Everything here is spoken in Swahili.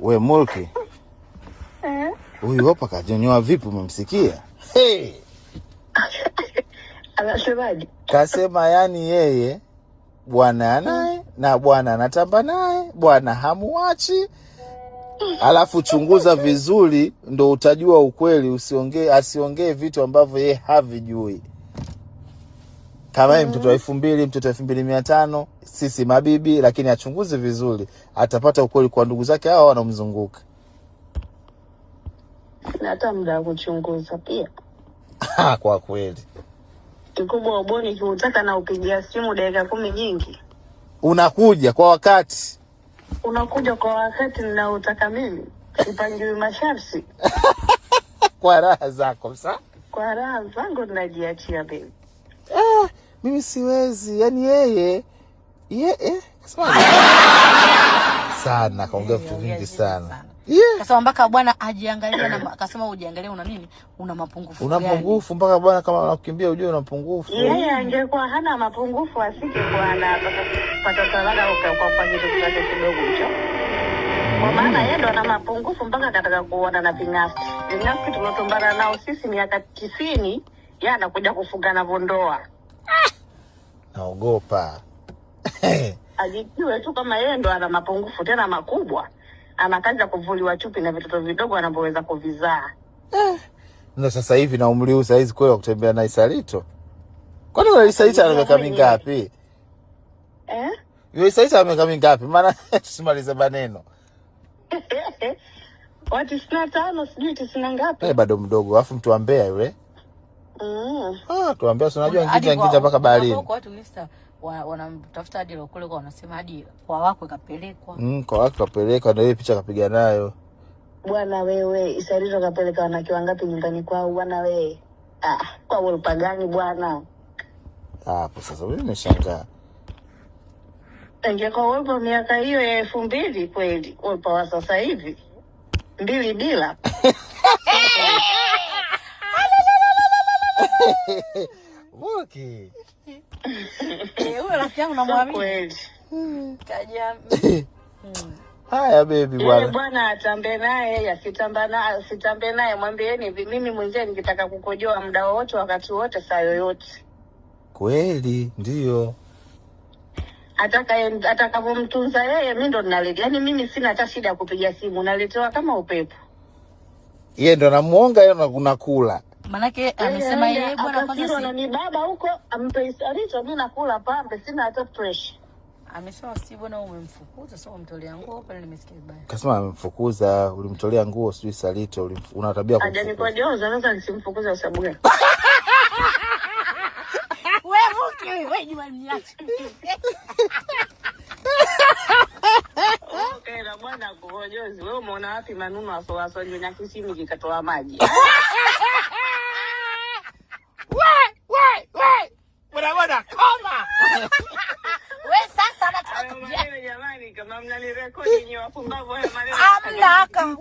We Mulki. Huyu hapa kajonyoa vipi, umemsikia? Hey. Anasemaje? Kasema yani yeye bwana naye na bwana anatamba naye, bwana hamuachi. Alafu chunguza vizuri ndo utajua ukweli, asiongee vitu ambavyo yeye havijui. Kama yeye mtoto wa 2000, mtoto wa 2500, sisi mabibi, lakini achunguze vizuri, atapata ukweli kwa ndugu zake hao wanamzunguka. Na hata muda wa kuchunguza pia. Kwa kweli. Kikubwa uboni kiutaka na upigia simu dakika 10 nyingi. Unakuja kwa wakati. Unakuja kwa wakati ninaotaka mimi. Sipangiwi masharti. Kwa raha zako sasa. Kwa raha zangu ninajiachia baby. Mimi siwezi. Yaani yeye sana kaongea vitu vingi sana. Kasema mpaka bwana ajiangalie na akasema ujiangalie una nini? Una mapungufu gani? Una mapungufu mpaka bwana kama unakimbia ujue una mapungufu. Yeye angekuwa hana mapungufu asingekuwa anapata talaka kwa kitu chake kidogo hicho. Kwa maana yeye ndo ana mapungufu mpaka akataka kuona na binafsi. Binafsi tulotombana nao sisi miaka 90, yeye anakuja kufunga na vondoa. Naogopa. Ajijue tu kama yeye ndo ana mapungufu tena makubwa. Anakaza kuvuliwa chupi na vitoto vidogo anapoweza kuvizaa. Ndio sasa hivi na umri huu saizi kweli kutembea na Isalito. Kwani wewe Isalito ana miaka mingapi? Yule Isalito ana miaka mingapi? Maana tusimalize maneno. Watu 95 sijui 90 ngapi? Bado mdogo, afu mtu ambea yule. Tuambia unajua ngija mpaka baharini. Kwa watu mister wanamtafuta hadi kule kwa wanasema hadi kwa wako kapelekwa. Kwa wako kapelekwa na ile picha kapiga nayo. Bwana wewe, Isalito kapeleka wanawake wangapi nyumbani kwao bwana wewe? Kwa wolpa gani bwana? Hapo sasa mimi nimeshangaa. Ingekuwa wolpa miaka hiyo ya 2000 kweli. Wolpa wa sasa hivi 2 bila. Mulki. Huyo rafiki yangu namwamini. Kweli. Kaja. Haya baby bwana. Bwana atambe naye, asitambe naye, mwambieni hivi mimi mwenyewe nikitaka kukojoa muda wote wakati wote saa yoyote. Kweli, ndio. Atakapomtunza yeye mimi ndo ninaletea. Yaani mimi sina hata shida ya kupiga simu, naletewa kama upepo. Yeye ndo anamuonga yeye unakula. Manake amesema yeye bwana kwanza si ni baba huko ampe Isalito, mimi nakula pambe sina hata fresh. Amesema si bwana umemfukuza sio umtolea nguo pale nimesikia vibaya. Kasema amemfukuza, ulimtolea nguo sio Isalito, una tabia kumfukuza. Hajanipojoza sasa nisimfukuza kwa sababu gani? Wewe Mulki wewe Juma mniache. Okay na bwana kuhojozi wewe umeona wapi maneno asoaso nyonya kisimi kikatoa maji? Bwana koma. Wewe sasa nataka jamani kama mnanirekodi nyinyi wapumbavu haya maneno. Amna aka.